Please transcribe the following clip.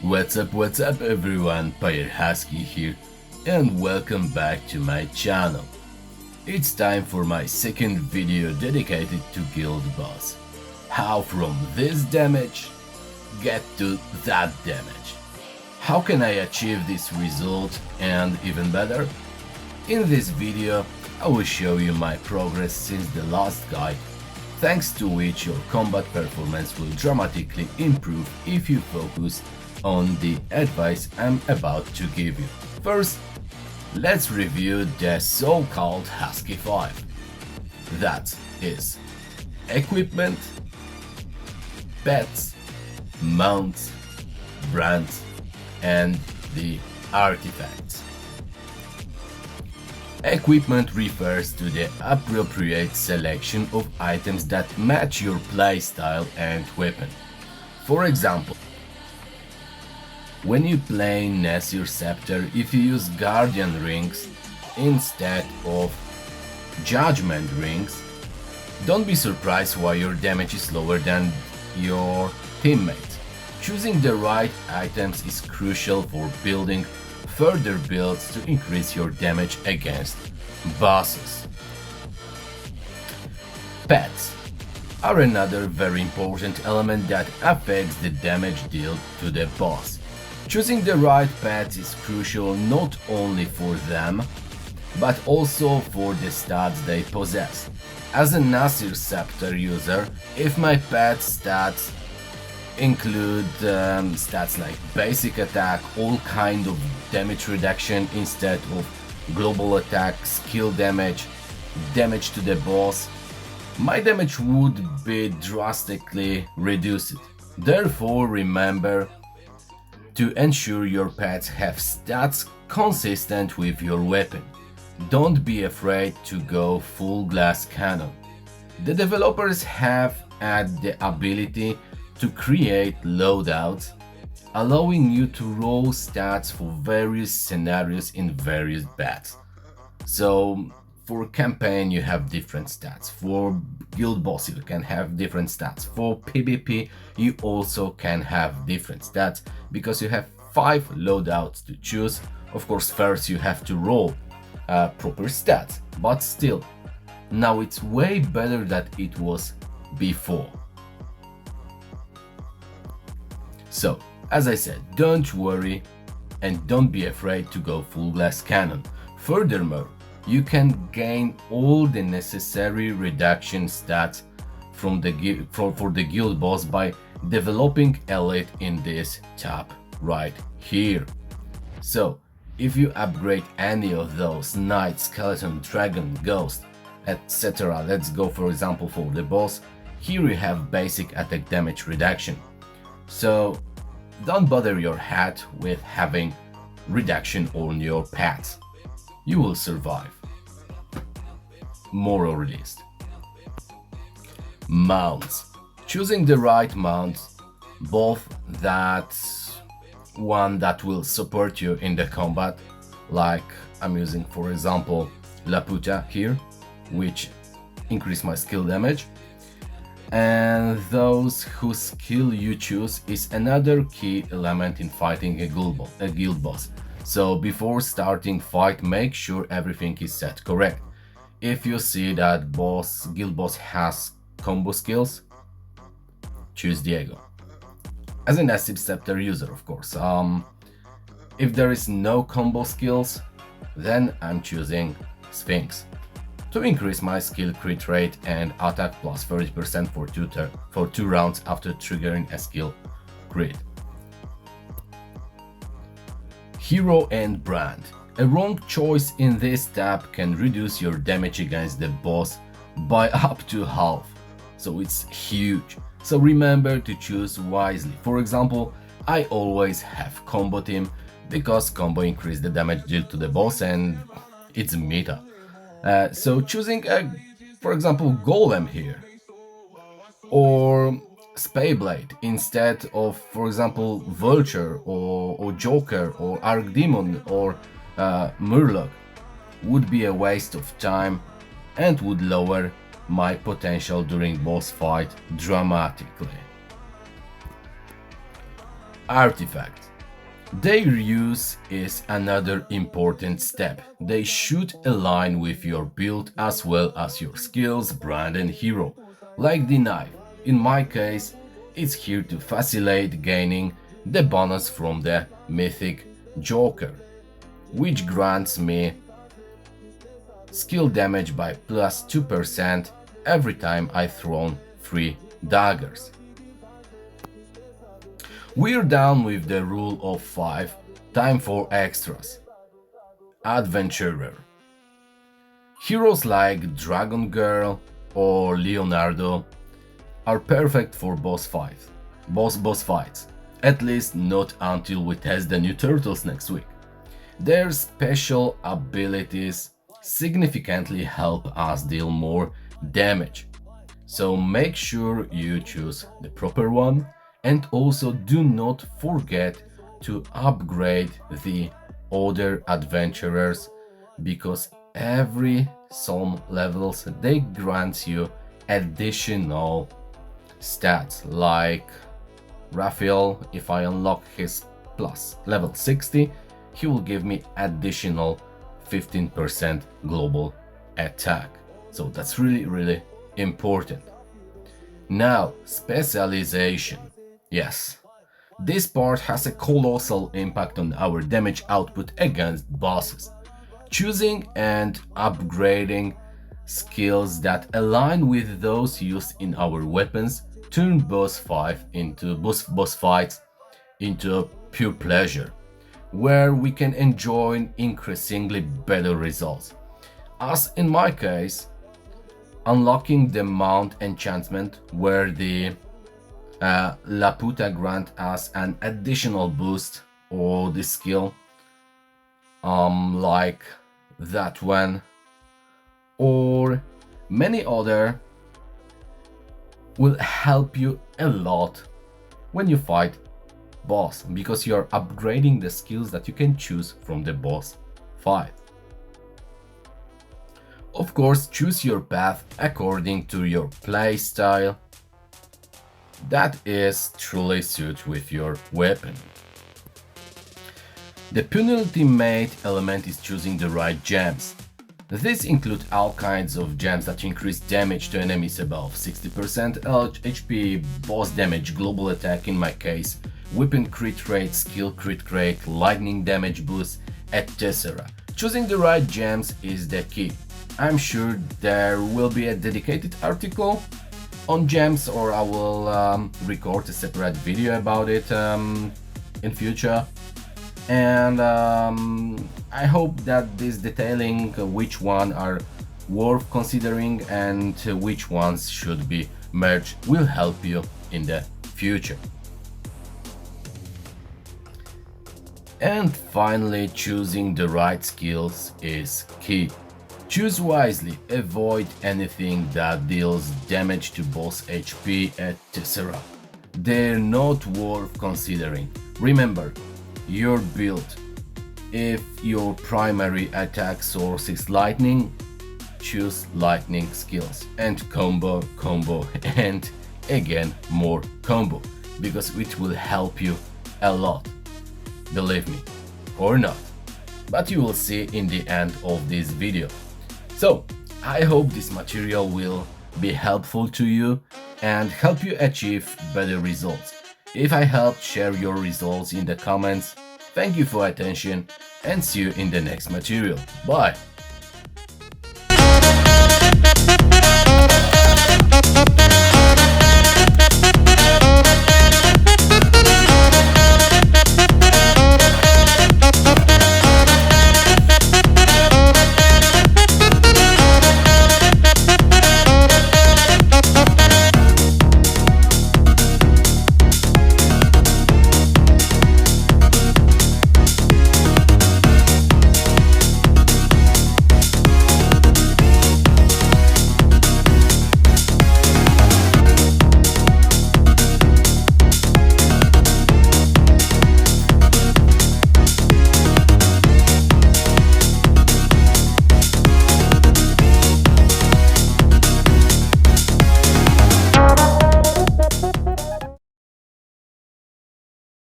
What's up everyone, Player Husky here, and welcome back to my channel. It's time for my second video dedicated to Guild Boss. How from this damage, get to that damage. How can I achieve this result and even better? In this video, I will show you my progress since the last guide, thanks to which your combat performance will dramatically improve if you focus on the advice I'm about to give you. First, let's review the so-called Husky 5. That is equipment, pets, mounts, brands, and the artifacts. Equipment refers to the appropriate selection of items that match your playstyle and weapon. For example, when you play Nasir Scepter, if you use Guardian Rings instead of Judgment Rings, don't be surprised why your damage is lower than your teammates. Choosing the right items is crucial for building further builds to increase your damage against bosses. Pets are another very important element that affects the damage dealt to the boss. Choosing the right pets is crucial not only for them, but also for the stats they possess. As a Nasir Scepter user, if my pet stats include stats like basic attack, all kind of damage reduction instead of global attack, skill damage, damage to the boss, my damage would be drastically reduced. Therefore, remember to ensure your pets have stats consistent with your weapon. Don't be afraid to go full glass cannon. The developers have had the ability to create loadouts, allowing you to roll stats for various scenarios in various battles. So for campaign you have different stats, for guild boss you can have different stats, for PvP you also can have different stats because you have 5 loadouts to choose. Of course, first you have to roll proper stats, but still, now it's way better than it was before. So, as I said, don't worry and don't be afraid to go full glass cannon. Furthermore, you can gain all the necessary reduction stats from for the guild boss by developing elite in this tab right here. So if you upgrade any of those knight, skeleton, dragon, ghost, etc., let's go for example for the boss, here you have basic attack damage reduction. So don't bother your head with having reduction on your pets. You will survive. More or less. Mounts. Choosing the right mounts, both that one that will support you in the combat, like I'm using for example Laputa here, which increase my skill damage, and those whose skill you choose is another key element in fighting a guild boss. So before starting fight, make sure everything is set correct. If you see that guild boss has combo skills, choose Diego. As a Nasir Scepter user, of course. If there is no combo skills, then I'm choosing Sphinx to increase my skill crit rate and attack plus 30% for 2 rounds after triggering a skill crit. Hero and brand. A wrong choice in this tab can reduce your damage against the boss by up to half, so it's huge. So remember to choose wisely. For example, I always have combo team because combo increase the damage dealt to the boss and it's meta. So choosing for example Golem here or Spayblade instead of for example Vulture or Joker or Archdemon or Murloc would be a waste of time and would lower my potential during boss fight dramatically. Artifact. Their use is another important step. They should align with your build as well as your skills, brand and hero. Like the knife, in my case, it's here to facilitate gaining the bonus from the mythic Joker, which grants me skill damage by plus 2% every time I throw 3 daggers. We're done with the rule of 5, time for extras. Adventurer. Heroes like Dragon Girl or Leonardo are perfect for boss fights, at least not until we test the new turtles next week. Their special abilities significantly help us deal more damage, so make sure you choose the proper one, and also do not forget to upgrade the other adventurers, because every some levels they grant you additional stats. Like Raphael, if I unlock his plus level 60, he will give me additional 15% global attack. So that's really important. Now, specialization. Yes, this part has a colossal impact on our damage output against bosses. Choosing and upgrading skills that align with those used in our weapons turn boss fights into pure pleasure, where we can enjoy increasingly better results. As in my case, unlocking the mount enchantment, where the Laputa grant us an additional boost or the skill, like that one or many other, will help you a lot when you fight boss, because you are upgrading the skills that you can choose from the boss fight. Of course, choose your path according to your playstyle that is truly suited with your weapon. The penultimate element is choosing the right gems. These include all kinds of gems that increase damage to enemies above 60% HP, boss damage, global attack in my case, weapon crit rate, skill crit rate, lightning damage boost, etc. Choosing the right gems is the key. I'm sure there will be a dedicated article on gems, or I will record a separate video about it in future. And I hope that this detailing which one are worth considering and which ones should be merged will help you in the future. And finally, choosing the right skills is key. Choose wisely, avoid anything that deals damage to boss HP, etc. They're not worth considering. Remember, your build. If your primary attack source is lightning, choose lightning skills and combo, and again more combo, because it will help you a lot. Believe me, or not, but you will see in the end of this video. So, I hope this material will be helpful to you and help you achieve better results. If I helped, share your results in the comments. Thank you for attention and see you in the next material. Bye!